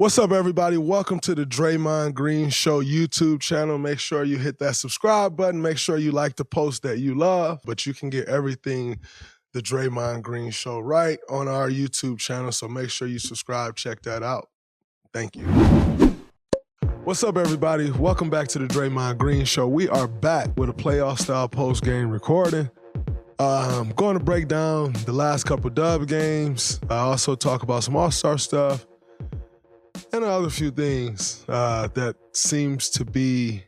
What's up, everybody? Welcome to the Draymond Green Show YouTube channel. Make sure you hit that subscribe button. Make sure you like the post that you love. But you can get everything the Draymond Green Show right on our YouTube channel. So make sure you subscribe. Check that out. Thank you. What's up, everybody? Welcome back to the Draymond Green Show. We are back with a playoff-style post-game recording. I'm going to break down the last couple dub games. I also talk about some All-Star stuff. And other few things that seems to be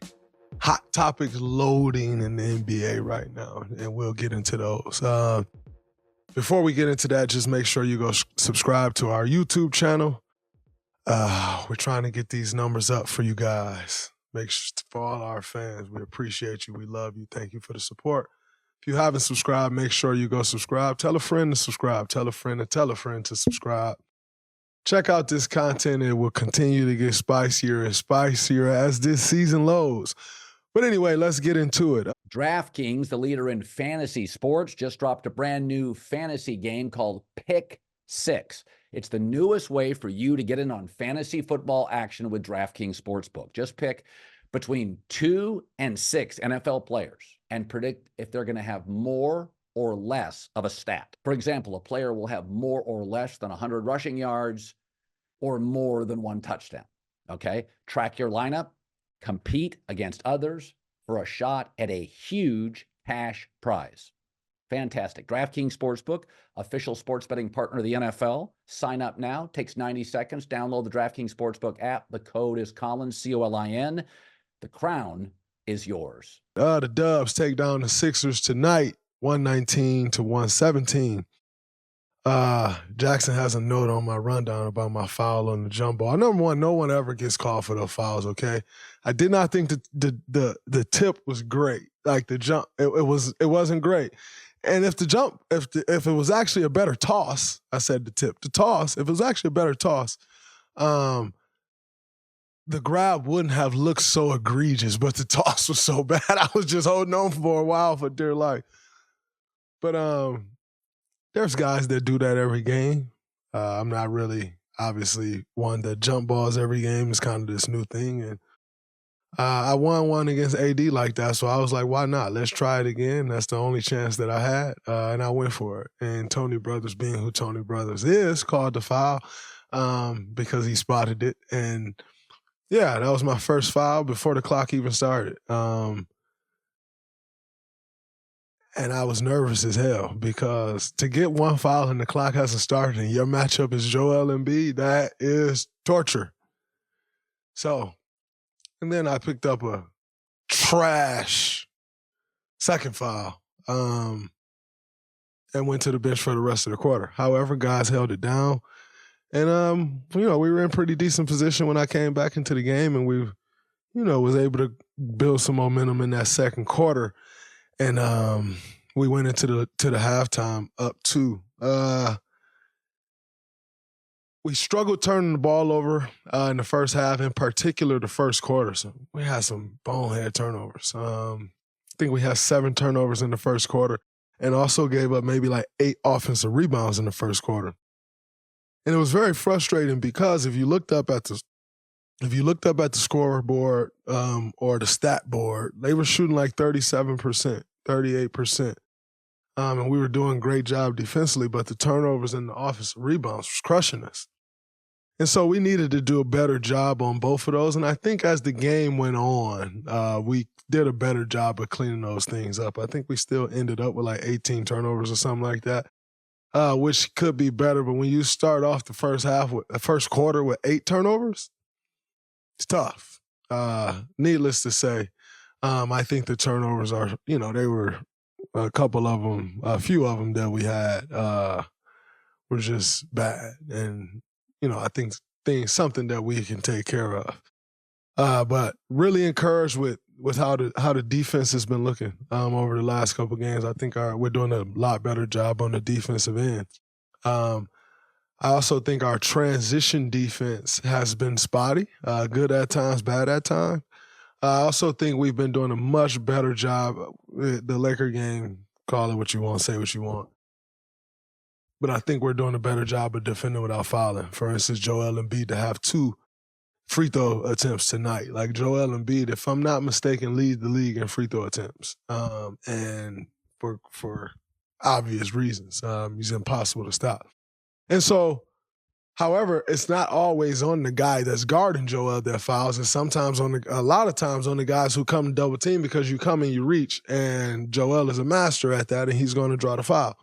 hot topics loading in the NBA right now, and we'll get into those. Before we get into that, just make sure you go subscribe to our YouTube channel. We're trying to get these numbers up for you guys. Make sure for all our fans, we appreciate you. We love you. Thank you for the support. If you haven't subscribed, make sure you go subscribe. Tell a friend to subscribe. Tell a friend to tell a friend to subscribe. Check out this content. It will continue to get spicier and spicier as this season loads. But anyway, let's get into it. DraftKings, the leader in fantasy sports, just dropped a brand new fantasy game called Pick 6. It's the newest way for you to get in on fantasy football action with DraftKings Sportsbook. Just pick between 2 and 6 NFL players and predict if they're going to have more or less of a stat. For example, a player will have more or less than 100 rushing yards or more than 1 touchdown, okay? Track your lineup, compete against others for a shot at a huge cash prize. Fantastic. DraftKings Sportsbook, official sports betting partner of the NFL. Sign up now. Takes 90 seconds. Download the DraftKings Sportsbook app. The code is Colin, C-O-L-I-N. The crown is yours. The Dubs take down the Sixers tonight. 119-117. Jackson has a note on my rundown about my foul on the jump ball. Number one, no one ever gets called for those fouls, okay? I did not think that the tip was great. Like the jump, it wasn't great. And if it was actually a better toss, I said the tip. The toss, if it was actually a better toss, the grab wouldn't have looked so egregious, but the toss was so bad. I was just holding on for a while for dear life. But there's guys that do that every game. I'm not really, obviously, one that jump balls every game is kind of this new thing. And I won one against AD like that, so I was like, why not? Let's try it again. That's the only chance that I had, and I went for it. And Tony Brothers, being who Tony Brothers is, called the foul because he spotted it. And, yeah, that was my first foul before the clock even started. And I was nervous as hell because to get one foul and the clock hasn't started and your matchup is Joel Embiid, that is torture. So, and then I picked up a trash second foul and went to the bench for the rest of the quarter. However, guys held it down. And, we were in pretty decent position when I came back into the game and we, was able to build some momentum in that second quarter. And we went into the halftime up 2. We struggled turning the ball over in the first half, in particular the first quarter. So we had some bonehead turnovers. I think we had 7 turnovers in the first quarter and also gave up maybe like 8 offensive rebounds in the first quarter. And it was very frustrating because if you looked up at the scoreboard or the stat board, they were shooting like 37%, 38%. And we were doing a great job defensively, but the turnovers and the offensive rebounds was crushing us. And so we needed to do a better job on both of those. And I think as the game went on, we did a better job of cleaning those things up. I think we still ended up with like 18 turnovers or something like that, which could be better. But when you start off the first quarter with 8 turnovers, it's tough. Needless to say, I think the turnovers are, they were a few of them that we had were just bad. And, I think something that we can take care of. But really encouraged with how the defense has been looking over the last couple games. I think we're doing a lot better job on the defensive end. I also think our transition defense has been spotty, good at times, bad at times. I also think we've been doing a much better job with the Laker game. Call it what you want, say what you want. But I think we're doing a better job of defending without fouling. For instance, Joel Embiid to have 2 free throw attempts tonight. Like Joel Embiid, if I'm not mistaken, leads the league in free throw attempts. And for obvious reasons. He's impossible to stop. And so, however, it's not always on the guy that's guarding Joel that fouls. It's sometimes a lot of times on the guys who come double team because you come and you reach, and Joel is a master at that, and he's going to draw the foul.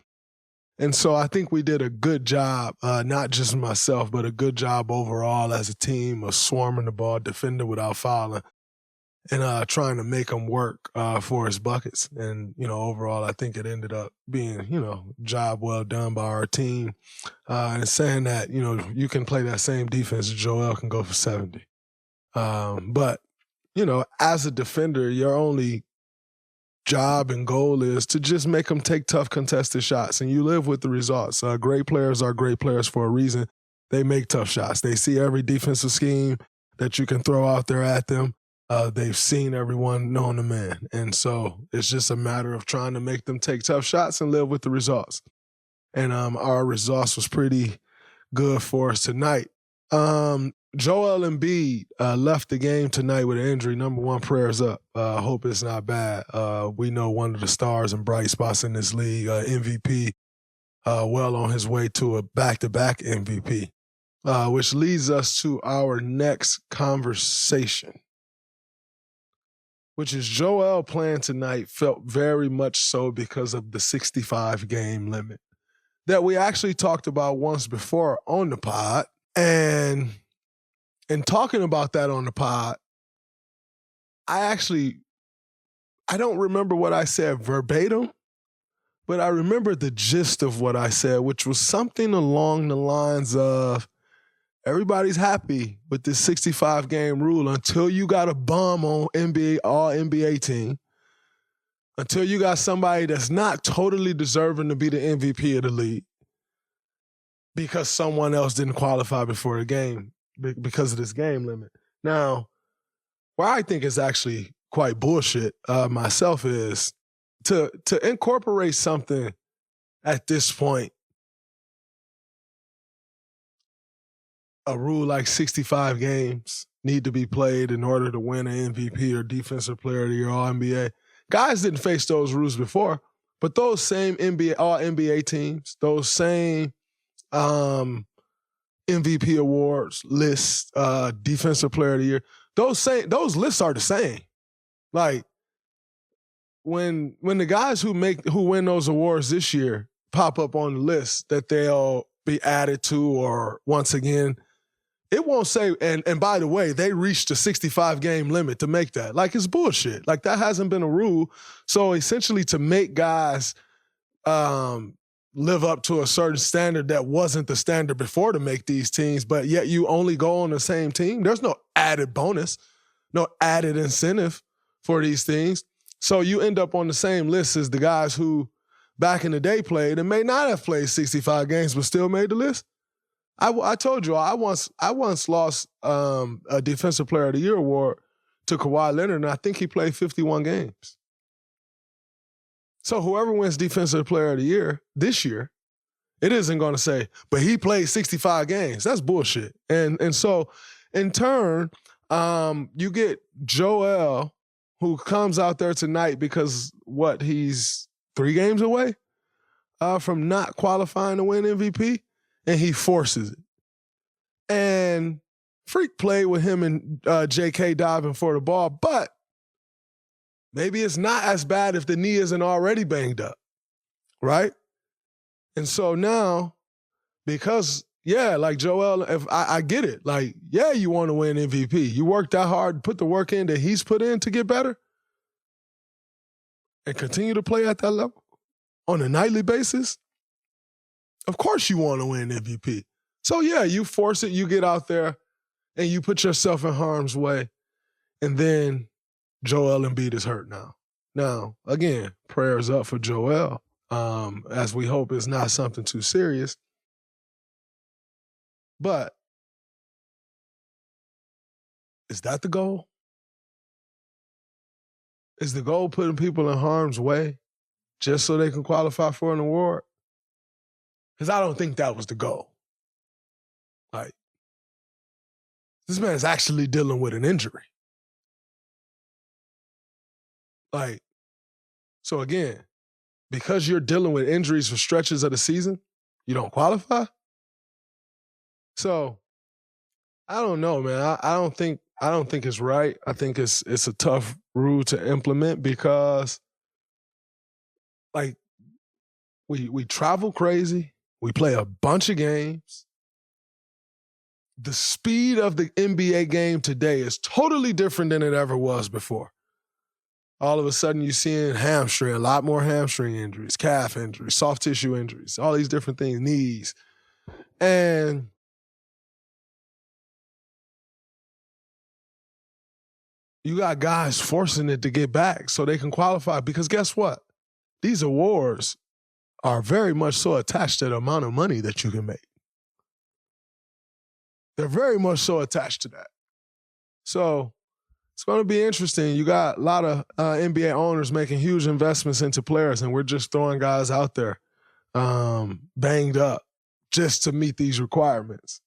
And so I think we did a good job, not just myself, but a good job overall as a team of swarming the ball, defending without fouling, and trying to make him work for his buckets. And, overall, I think it ended up being, job well done by our team. And saying that, you can play that same defense, Joel can go for 70. But, as a defender, your only job and goal is to just make them take tough contested shots, and you live with the results. Great players are great players for a reason. They make tough shots. They see every defensive scheme that you can throw out there at them. They've seen everyone known to man. And so it's just a matter of trying to make them take tough shots and live with the results. And our results was pretty good for us tonight. Joel Embiid left the game tonight with an injury. Number one, prayers up. Hope it's not bad. We know one of the stars and bright spots in this league, MVP, well on his way to a back-to-back MVP, which leads us to our next conversation, which is Joel playing tonight felt very much so because of the 65-game limit that we actually talked about once before on the pod. And in talking about that on the pod, I don't remember what I said verbatim, but I remember the gist of what I said, which was something along the lines of, everybody's happy with this 65-game rule until you got a bum on all-NBA team, until you got somebody that's not totally deserving to be the MVP of the league because someone else didn't qualify before the game because of this game limit. Now, where I think is actually quite bullshit myself is to incorporate something at this point, a rule like 65 games need to be played in order to win an MVP or Defensive Player of the Year, All-NBA. Guys didn't face those rules before, but those same All-NBA teams, those same MVP awards lists, Defensive Player of the Year, those lists are the same. Like when the guys who win those awards this year pop up on the list that they'll be added to, or once again, it won't say, and by the way, they reached a 65-game limit to make that. Like, it's bullshit. Like, that hasn't been a rule. So essentially, to make guys live up to a certain standard that wasn't the standard before to make these teams, but yet you only go on the same team, there's no added bonus, no added incentive for these things. So you end up on the same list as the guys who back in the day played and may not have played 65 games but still made the list. I told you, I once lost a Defensive Player of the Year award to Kawhi Leonard, and I think he played 51 games. So whoever wins Defensive Player of the Year this year, it isn't going to say, but he played 65 games. That's bullshit. And so in turn, you get Joel, who comes out there tonight because he's 3 games away from not qualifying to win MVP, and he forces it. And Freak played with him and JK diving for the ball, but maybe it's not as bad if the knee isn't already banged up, right? And so now, because, like Joel, if I get it. Like, you want to win MVP. You worked that hard, put the work in that he's put in to get better and continue to play at that level on a nightly basis. Of course you want to win MVP. So, you force it, you get out there, and you put yourself in harm's way, and then Joel Embiid is hurt now. Now, again, prayers up for Joel, as we hope it's not something too serious. But is that the goal? Is the goal putting people in harm's way just so they can qualify for an award? Because I don't think that was the goal. Like, This man is actually dealing with an injury. Like, so again, because you're dealing with injuries for stretches of the season, you don't qualify? So, I don't know, man. I don't think it's right. I think it's a tough rule to implement because, like, we travel crazy. We play a bunch of games. The speed of the NBA game today is totally different than it ever was before. All of a sudden, you're seeing a lot more hamstring injuries, calf injuries, soft tissue injuries, all these different things, knees. And you got guys forcing it to get back so they can qualify because guess what? These awards are very much so attached to the amount of money that you can make. They're very much so attached to that. So it's going to be interesting. You got a lot of NBA owners making huge investments into players, and we're just throwing guys out there banged up just to meet these requirements.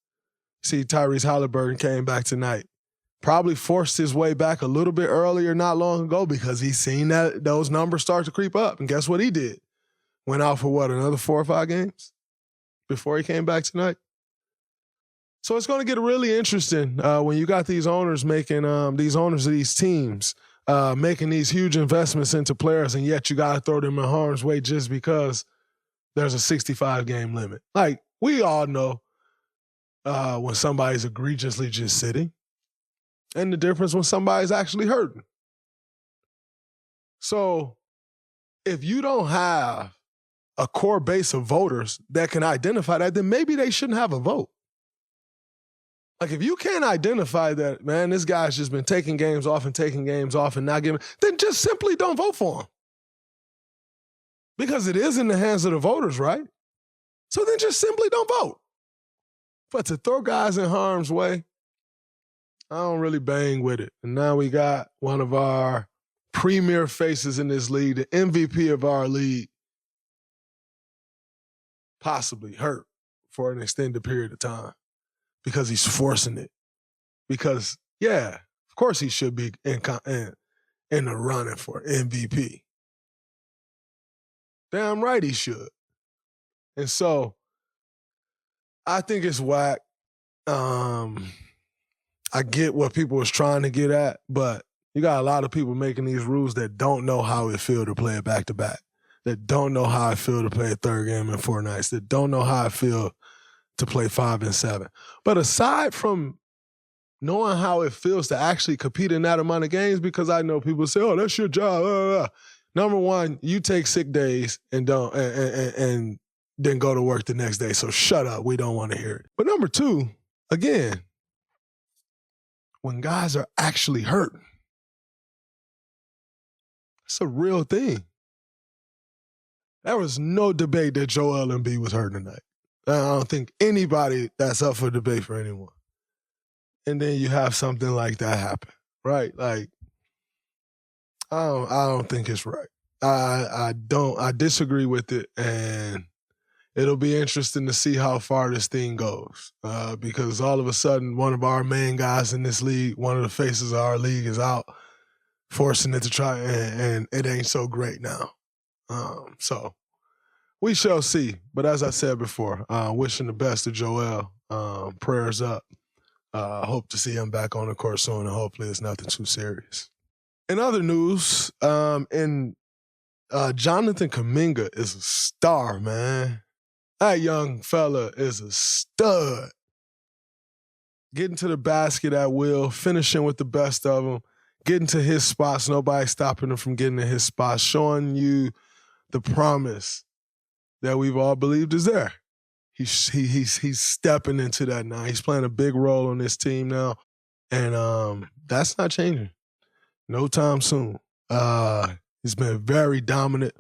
See, Tyrese Halliburton came back tonight. Probably forced his way back a little bit earlier not long ago because he's seen that those numbers start to creep up. And guess what he did? Went out for another 4 or 5 games before he came back tonight? So it's going to get really interesting when you got these owners making these owners of these teams making these huge investments into players, and yet you got to throw them in harm's way just because there's a 65-game limit. Like, we all know when somebody's egregiously just sitting and the difference when somebody's actually hurting. So if you don't have a core base of voters that can identify that, then maybe they shouldn't have a vote. Like, if you can't identify that, man, this guy's just been taking games off and not giving, then just simply don't vote for him. Because it is in the hands of the voters, right? So then just simply don't vote. But to throw guys in harm's way, I don't really bang with it. And now we got one of our premier faces in this league, the MVP of our league, possibly hurt for an extended period of time because he's forcing it. Because, yeah, of course he should be in the running for MVP. Damn right he should. And so I think it's whack. I get what people was trying to get at, but you got a lot of people making these rules that don't know how it feel to play it back-to-back, that don't know how it feel to play a third game in 4 nights, that don't know how it feel to play 5 and 7. But aside from knowing how it feels to actually compete in that amount of games, because I know people say, oh, that's your job. Number one, you take sick days and don't and then go to work the next day. So shut up. We don't want to hear it. But number two, again, when guys are actually hurt, it's a real thing. There was no debate that Joel Embiid was hurt tonight. I don't think anybody that's up for debate for anyone. And then you have something like that happen, right? Like, I don't think it's right. I disagree with it, and it'll be interesting to see how far this thing goes because all of a sudden one of our main guys in this league, one of the faces of our league is out forcing it to try, and it ain't so great now. So we shall see. But as I said before, wishing the best to Joel. Prayers up. Hope to see him back on the court soon, and hopefully it's nothing too serious. In other news, Jonathan Kuminga is a star, man. That young fella is a stud. Getting to the basket at will, finishing with the best of them, getting to his spots, nobody stopping him from getting to his spots, showing you the promise that we've all believed is there. He's stepping into that now. He's playing a big role on this team now, and that's not changing no time soon. He's been very dominant.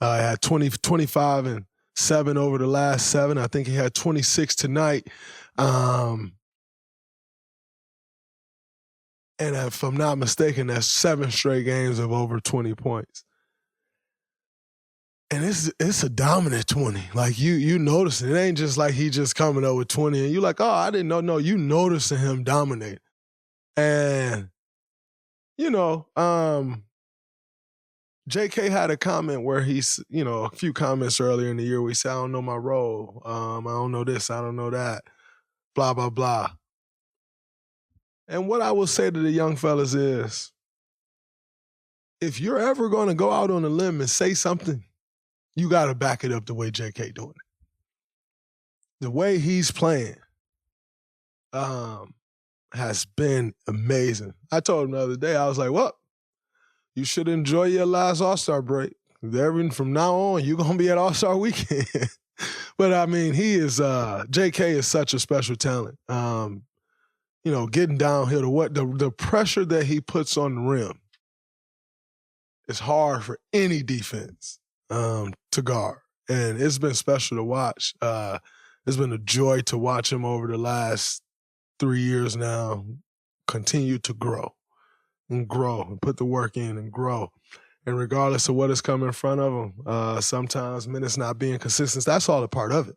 Had 25 and 7 over the last 7. I think he had 26 tonight. And if I'm not mistaken, that's 7 straight games of over 20 points. And it's a dominant 20. Like you notice it. It ain't just like he just coming up with 20 and you like, oh, I didn't know. No, you noticing him dominate. And, JK had a comment where he's, a few comments earlier in the year where he said, I don't know my role. I don't know this, I don't know that, blah, blah, blah. And what I will say to the young fellas is, if you're ever going to go out on a limb and say something, you got to back it up the way JK doing it. The way he's playing has been amazing. I told him the other day, I was like, well, you should enjoy your last All-Star break. From now on, you're going to be at All-Star weekend. But, I mean, JK is such a special talent. Getting downhill to the pressure that he puts on the rim is hard for any defense to guard. And it's been special to watch. It's been a joy to watch him over the last 3 years now continue to grow and put the work in and grow. And regardless of what is coming in front of him, sometimes minutes not being consistent, that's all a part of it.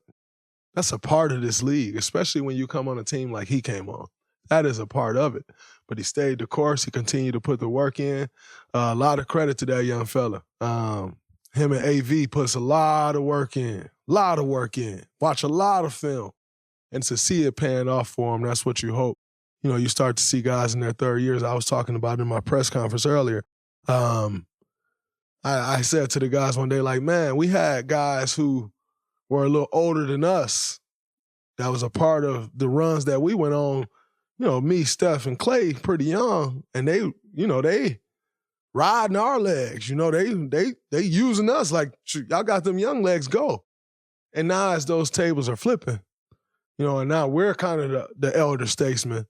That's a part of this league, especially when you come on a team like he came on. That is a part of it. But he stayed the course. He continued to put the work in. A lot of credit to that young fella. Him and AV puts a lot of work in. Watch a lot of film. And to see it paying off for him, that's what you hope. You start to see guys in their third years. I was talking about it in my press conference earlier. I said to the guys one day, like, man, we had guys who were a little older than us that was a part of the runs that we went on, me, Steph, and Clay pretty young, and they riding our legs. They using us like, y'all got them young legs, go. And now as those tables are flipping, and now we're kind of the elder statesmen,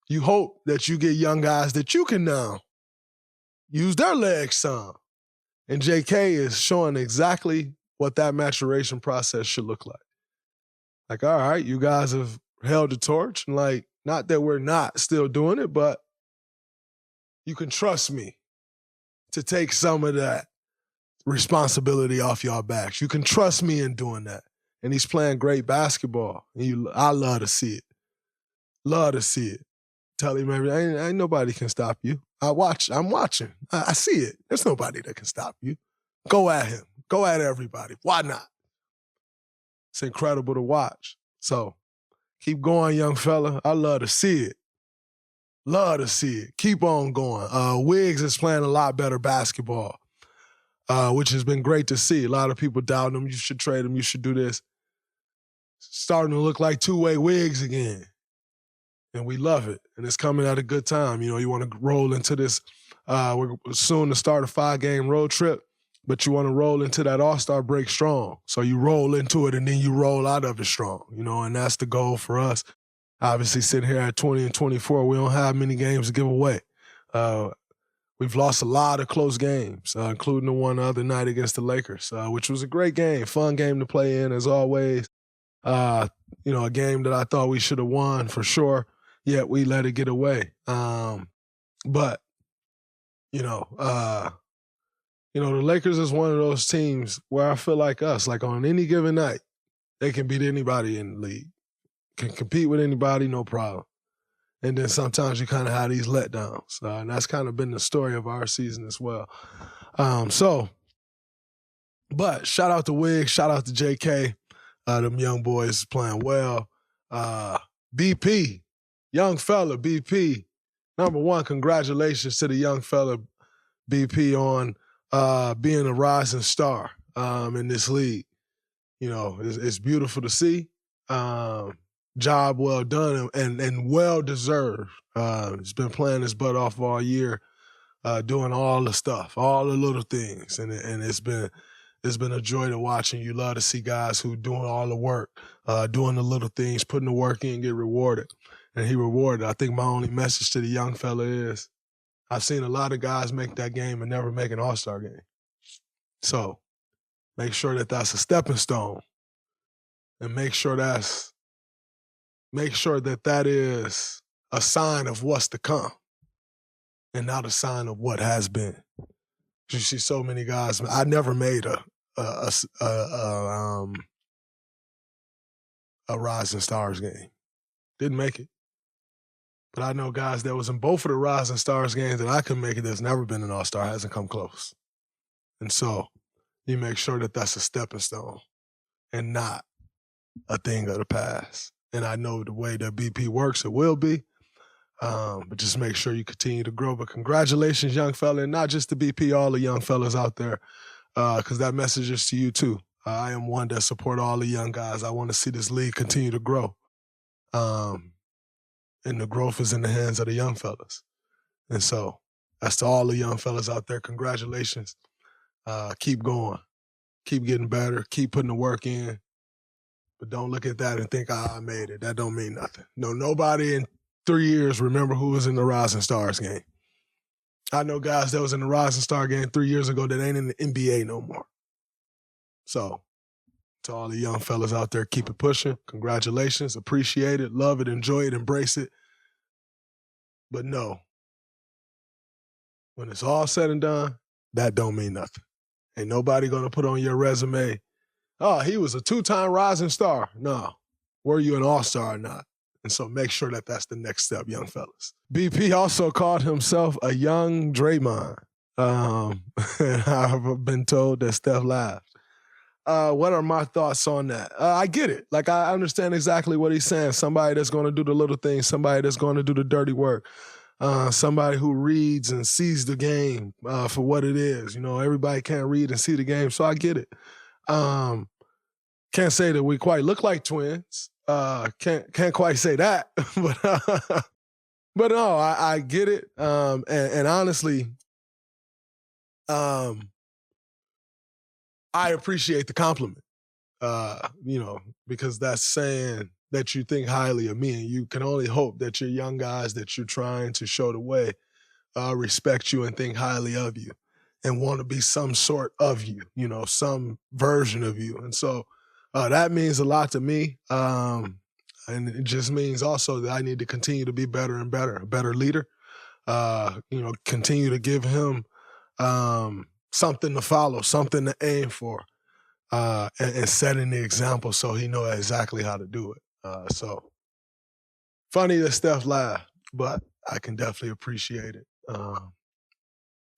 you hope that you get young guys that you can now use their legs some. And JK is showing exactly what that maturation process should look like. Like, all right, you guys have held the torch, and like, not that we're not still doing it, but you can trust me to take some of that responsibility off y'all backs. You can trust me in doing that. And he's playing great basketball. And I love to see it. Love to see it. Tell him, ain't nobody can stop you. I'm watching. I see it. There's nobody that can stop you. Go at him. Go at everybody. Why not? It's incredible to watch. So keep going, young fella. I love to see it. Love to see it. Keep on going. Wiggs is playing a lot better basketball, which has been great to see. A lot of people doubting him. You should trade him. You should do this. Starting to look like two-way Wiggs again. And we love it. And it's coming at a good time. You want to roll into this. We're soon to start a 5-game road trip, but you want to roll into that All-Star break strong. So you roll into it and then you roll out of it strong, and that's the goal for us. Obviously, sitting here at 20 and 24, we don't have many games to give away. We've lost a lot of close games, including the one the other night against the Lakers, which was a great game, fun game to play in as always. A game that I thought we should have won for sure, yet we let it get away. But the Lakers is one of those teams where I feel like us, like on any given night, they can beat anybody in the league, can compete with anybody, no problem. And then sometimes you kind of have these letdowns. And that's kind of been the story of our season as well. But shout out to Wiggs, shout out to JK. Them young boys playing well. BP, young fella, BP. Number one, congratulations to the young fella, BP, on being a rising star in this league. It's beautiful to see. Job well done and well deserved. He's been playing his butt off all year, doing all the stuff, all the little things, and it's been a joy to watch. And you love to see guys who doing all the work, doing the little things, putting the work in, get rewarded. And he rewarded. I think my only message to the young fella is, I've seen a lot of guys make that game and never make an All-Star game. So make sure that that's a stepping stone, and make sure that is a sign of what's to come and not a sign of what has been. You see so many guys. I never made a Rising Stars game. Didn't make it. But I know guys that was in both of the Rising Stars games that I couldn't make it that's never been an All-Star, hasn't come close. And so you make sure that that's a stepping stone and not a thing of the past. And I know the way that BP works, it will be. But just make sure you continue to grow. But congratulations, young fella, and not just to BP, all the young fellas out there, because that message is to you too. I am one that support all the young guys. I want to see this league continue to grow. And the growth is in the hands of the young fellas. And so that's to all the young fellas out there. Congratulations. Keep going. Keep getting better. Keep putting the work in. But don't look at that and think, I made it. That don't mean nothing. No, nobody in 3 years remember who was in the Rising Stars game. I know guys that was in the Rising Star game 3 years ago that ain't in the NBA no more. So to all the young fellas out there, keep it pushing. Congratulations. Appreciate it. Love it. Enjoy it. Embrace it. But no, when it's all said and done, that don't mean nothing. Ain't nobody going to put on your resume, oh, he was a 2-time Rising Star. No. Were you an All-Star or not? And so make sure that that's the next step, young fellas. BP also called himself a young Draymond. And I've been told that Steph laughed. What are my thoughts on that? I get it. Like, I understand exactly what he's saying. Somebody that's going to do the little things, somebody that's going to do the dirty work, somebody who reads and sees the game for what it is. You know, everybody can't read and see the game, so I get it. Can't say that we quite look like twins. Can't quite say that, but no, I get it. And honestly, I appreciate the compliment, because that's saying that you think highly of me, and you can only hope that your young guys that you're trying to show the way respect you and think highly of you and want to be some sort of you, some version of you. And so that means a lot to me. And it just means also that I need to continue to be better and better, a better leader, continue to give him something to follow, something to aim for, and setting the example so he knows exactly how to do it. So funny that Steph laughed, but I can definitely appreciate it.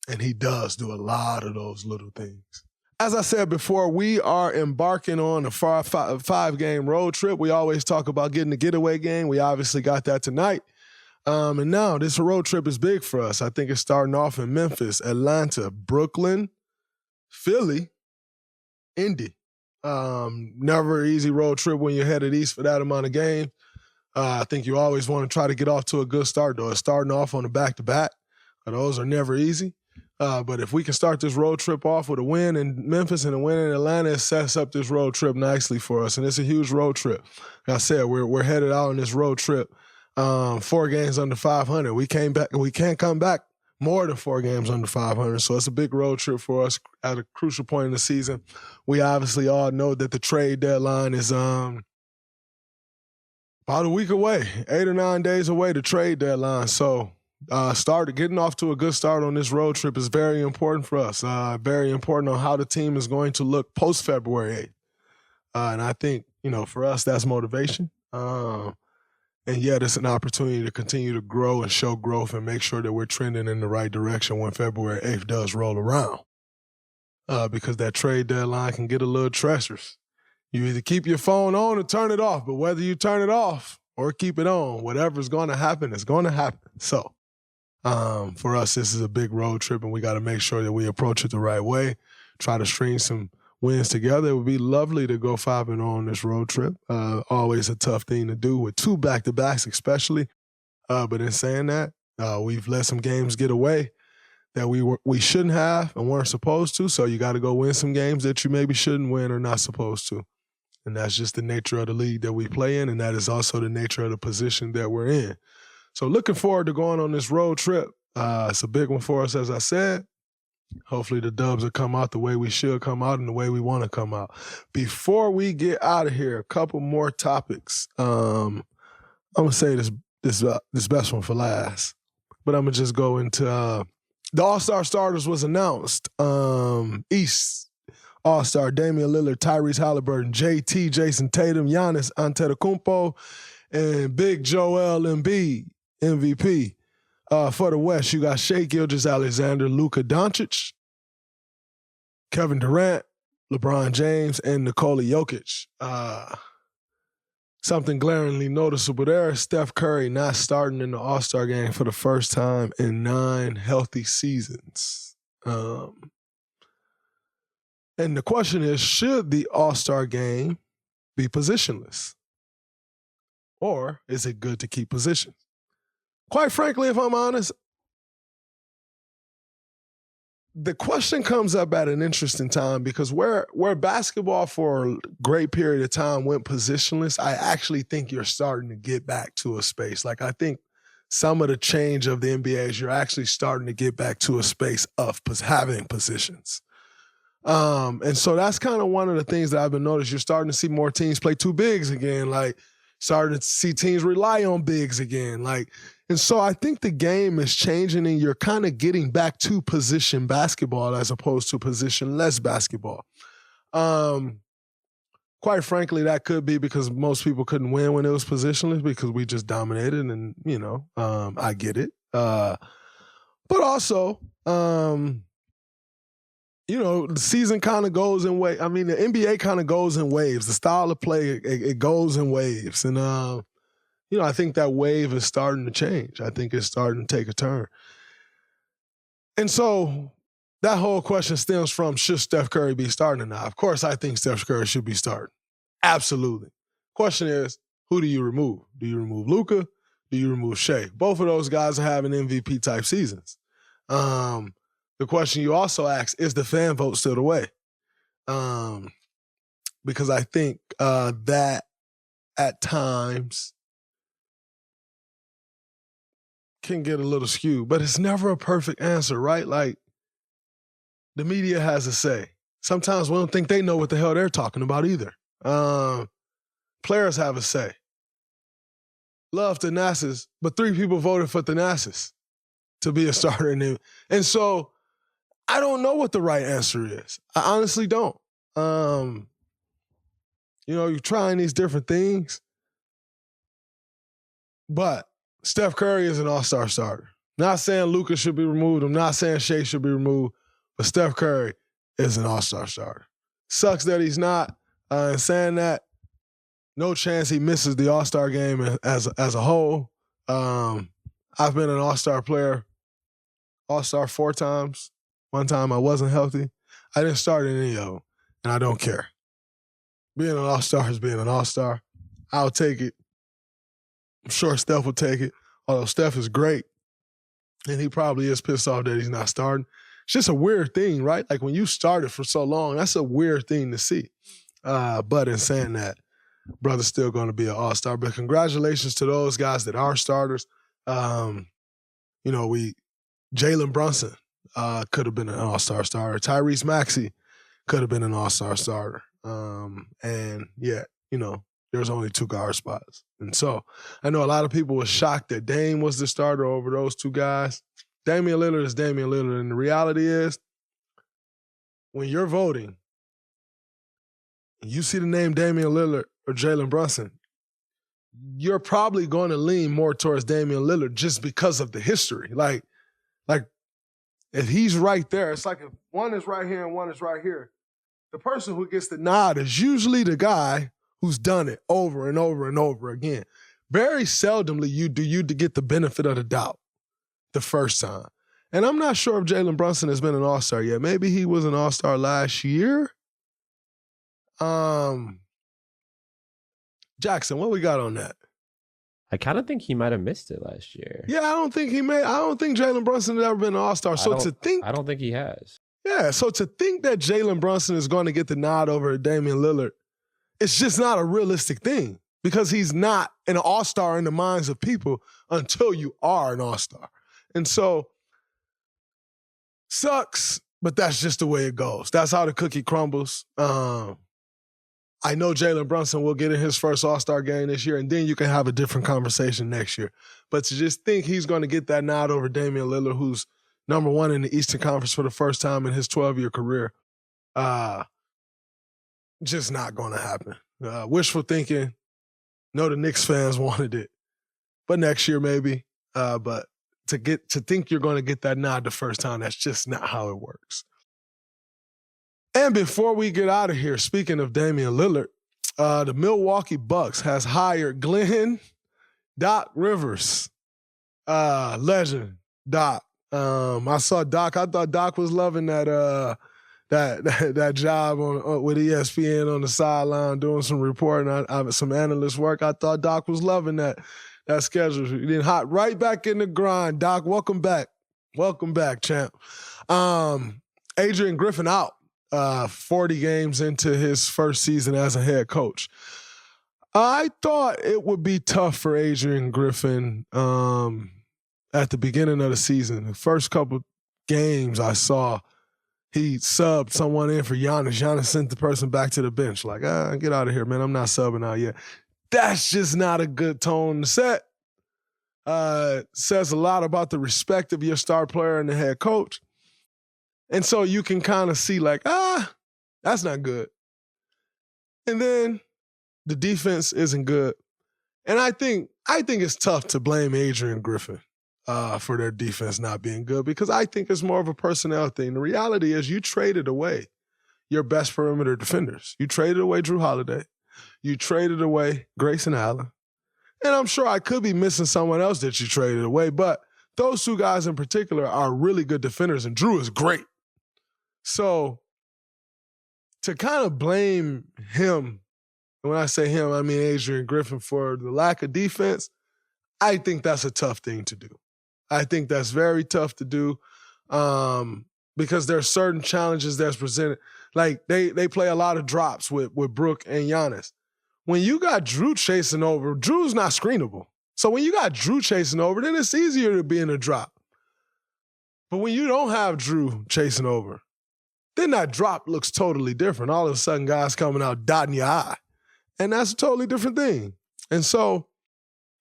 And he does do a lot of those little things. As I said before, we are embarking on a 5-game road trip. We always talk about getting the getaway game. We obviously got that tonight. And now this road trip is big for us. I think it's starting off in Memphis, Atlanta, Brooklyn, Philly, Indy. Never an easy road trip when you're headed east for that amount of games. I think you always want to try to get off to a good start, though. It's starting off on a back-to-back. Those are never easy. But if we can start this road trip off with a win in Memphis and a win in Atlanta, it sets up this road trip nicely for us. And it's a huge road trip. Like I said, we're headed out on this road trip. 4 games under 500. We can't come back more than 4 games under 500. So it's a big road trip for us at a crucial point in the season. We obviously all know that the trade deadline is about a week away, 8 or 9 days away, the trade deadline. So getting off to a good start on this road trip is very important for us. Very important on how the team is going to look post February 8th. And I think, for us, that's motivation. And yet it's an opportunity to continue to grow and show growth and make sure that we're trending in the right direction when February 8th does roll around. Because that trade deadline can get a little treacherous. You either keep your phone on or turn it off, but whether you turn it off or keep it on, whatever's going to happen is going to happen. So for us, this is a big road trip, and we got to make sure that we approach it the right way, try to string some wins together. It would be lovely to go 5-0 on this road trip. Always a tough thing to do with 2 back-to-backs especially. But in saying that, we've let some games get away that we shouldn't have and weren't supposed to. So you got to go win some games that you maybe shouldn't win or not supposed to. And that's just the nature of the league that we play in, and that is also the nature of the position that we're in. So looking forward to going on this road trip. It's a big one for us, as I said. Hopefully the Dubs will come out the way we should come out and the way we want to come out. Before we get out of here, a couple more topics. I'm going to say this best one for last, but I'm going to just go into the All-Star starters was announced East All-Star Damian Lillard, Tyrese Halliburton, JT, Jason Tatum, Giannis Antetokounmpo, and Big Joel Embiid, MVP. For the West, you got Shai Gilgeous-Alexander, Luka Doncic, Kevin Durant, LeBron James, and Nikola Jokic. Something glaringly noticeable there, Steph Curry not starting in the All-Star game for the first time in 9 healthy seasons. And the question is, should the All-Star game be positionless? Or is it good to keep positions? Quite frankly, if I'm honest, the question comes up at an interesting time because where basketball for a great period of time went positionless, I actually think you're starting to get back to a space. Like, I think some of the change of the NBA is you're actually starting to get back to a space of having positions. And so that's kind of one of the things that I've been noticing. You're starting to see more teams play 2 bigs again, like starting to see teams rely on bigs again. And so I think the game is changing and you're kind of getting back to position basketball as opposed to positionless basketball. Quite frankly, that could be because most people couldn't win when it was positionless because we just dominated and, I get it. But also, the season kind of goes in waves. I mean, the NBA kind of goes in waves. The style of play, it goes in waves. And, I think that wave is starting to change. I think it's starting to take a turn. And so that whole question stems from, should Steph Curry be starting or not? Of course, I think Steph Curry should be starting. Absolutely. Question is, who do you remove? Do you remove Luka? Do you remove Shai? Both of those guys are having MVP-type seasons. The question you also ask, is the fan vote still the way? Because I think that at times can get a little skewed, but it's never a perfect answer, right? Like, the media has a say. Sometimes we don't think they know what the hell they're talking about either. Players have a say. Love Thanasis, but 3 people voted for Thanasis to be a starter. And so I don't know what the right answer is. I honestly don't. You're trying these different things, but Steph Curry is an all-star starter. Not saying Luka should be removed. I'm not saying Shai should be removed, but Steph Curry is an all-star starter. Sucks that he's not. And saying that, no chance he misses the all-star game as a whole. I've been an all-star player, all-star 4 times. One time I wasn't healthy. I didn't start in any of them, and I don't care. Being an all-star is being an all-star. I'll take it. I'm sure Steph will take it, although Steph is great, and he probably is pissed off that he's not starting. It's just a weird thing, right? Like, when you started for so long, that's a weird thing to see. But in saying that, brother's still going to be an all-star. But congratulations to those guys that are starters. Jalen Brunson could have been an all-star starter. Tyrese Maxey could have been an all-star starter. There's only 2 guard spots. And so I know a lot of people were shocked that Dame was the starter over those 2 guys. Damian Lillard is Damian Lillard. And the reality is, when you're voting, and you see the name Damian Lillard or Jalen Brunson, you're probably going to lean more towards Damian Lillard just because of the history. Like if he's right there, it's like if one is right here and one is right here, the person who gets the nod is usually the guy who's done it over and over and over again. Very seldomly you get the benefit of the doubt the first time. And I'm not sure if Jalen Brunson has been an all-star yet. Maybe he was an all-star last year. Jackson, what we got on that? I kind of think he might have missed it last year. Yeah, I don't think Jalen Brunson has ever been an all-star. I don't think he has. Yeah, so to think that Jalen Brunson is going to get the nod over Damian Lillard, it's just not a realistic thing because he's not an all-star in the minds of people until you are an all-star. And so, sucks, but that's just the way it goes. That's how the cookie crumbles. I know Jalen Brunson will get in his first all-star game this year, and then you can have a different conversation next year. But to just think he's going to get that nod over Damian Lillard, who's number 1 in the Eastern Conference for the first time in his 12-year career, just not going to happen. Wishful thinking. No, the Knicks fans wanted it, but next year maybe. But to think you're going to get that nod the first time, that's just not how it works. And before we get out of here, speaking of Damian Lillard, the Milwaukee Bucks has hired Doc Rivers, legend Doc. I saw Doc. I thought Doc was loving that job with ESPN on the sideline doing some reporting, some analyst work. I thought Doc was loving that schedule. He then hot right back in the grind. Doc, welcome back. Welcome back, champ. Adrian Griffin out 40 games into his first season as a head coach. I thought it would be tough for Adrian Griffin at the beginning of the season. The first couple games I saw, he subbed someone in for Giannis. Giannis sent the person back to the bench like, get out of here, man. I'm not subbing out yet. That's just not a good tone to set. Says a lot about the respect of your star player and the head coach. And so you can kind of see like, that's not good. And then the defense isn't good. And I think it's tough to blame Adrian Griffin for their defense not being good because I think it's more of a personnel thing. The reality is you traded away your best perimeter defenders. You traded away Drew Holiday. You traded away Grayson Allen. And I'm sure I could be missing someone else that you traded away, but those two guys in particular are really good defenders, and Drew is great. So to kind of blame him, and when I say him, I mean Adrian Griffin, for the lack of defense, I think that's a tough thing to do. I think that's very tough to do because there are certain challenges that's presented. Like they play a lot of drops with Brook and Giannis. When you got Drew chasing over, Drew's not screenable. So when you got Drew chasing over, then it's easier to be in a drop. But when you don't have Drew chasing over, then that drop looks totally different. All of a sudden, guys coming out dotting your eye. And that's a totally different thing. And so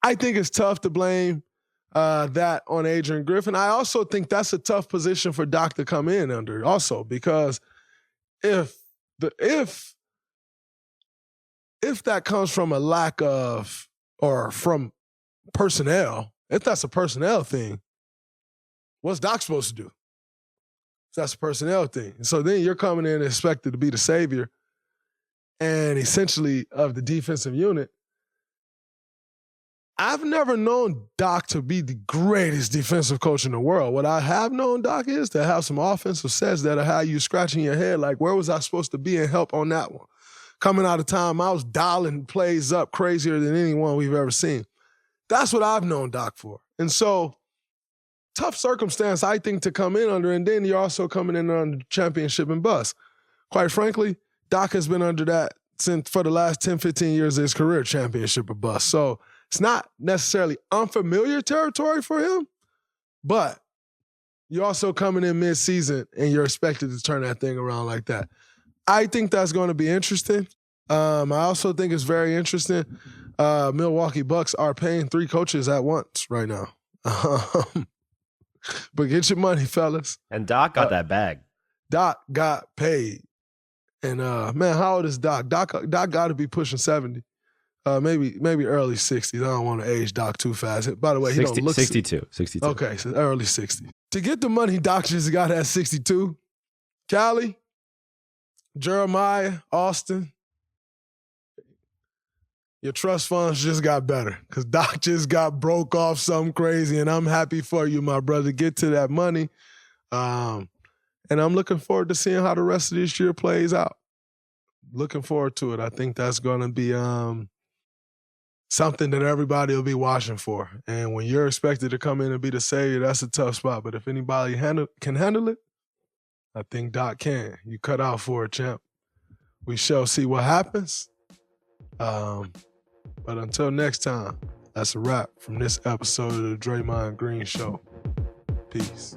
I think it's tough to blame that on Adrian Griffin. I also think that's a tough position for Doc to come in under also because if that comes from a lack of or from personnel, if that's a personnel thing, what's Doc supposed to do? That's a personnel thing. So then you're coming in expected to be the savior and essentially of the defensive unit. I've never known Doc to be the greatest defensive coach in the world. What I have known Doc is to have some offensive sets that'll have you scratching your head like, where was I supposed to be and help on that one? Coming out of timeouts, dialing plays up crazier than anyone we've ever seen. That's what I've known Doc for. And so, tough circumstance, I think, to come in under, and then you're also coming in under championship and bust. Quite frankly, Doc has been under that for the last 10, 15 years of his career, championship or bust. So it's not necessarily unfamiliar territory for him, but you're also coming in mid-season and you're expected to turn that thing around like that. I think that's going to be interesting. I also think it's very interesting. Milwaukee Bucks are paying 3 coaches at once right now. But get your money, fellas. And Doc got that bag. Doc got paid. And man, how old is Doc? Doc got to be pushing 70. Maybe early 60s. I don't want to age Doc too fast. By the way, he don't look 62. Okay, so early 60s. To get the money Doc just got at 62, Callie, Jeremiah, Austin, your trust funds just got better because Doc just got broke off something crazy, and I'm happy for you, my brother. Get to that money. And I'm looking forward to seeing how the rest of this year plays out. Looking forward to it. I think that's going to be something that everybody will be watching for. And when you're expected to come in and be the savior, that's a tough spot. But if anybody can handle it, I think Doc can. You cut out for it, champ. We shall see what happens. But until next time, that's a wrap from this episode of the Draymond Green Show. Peace.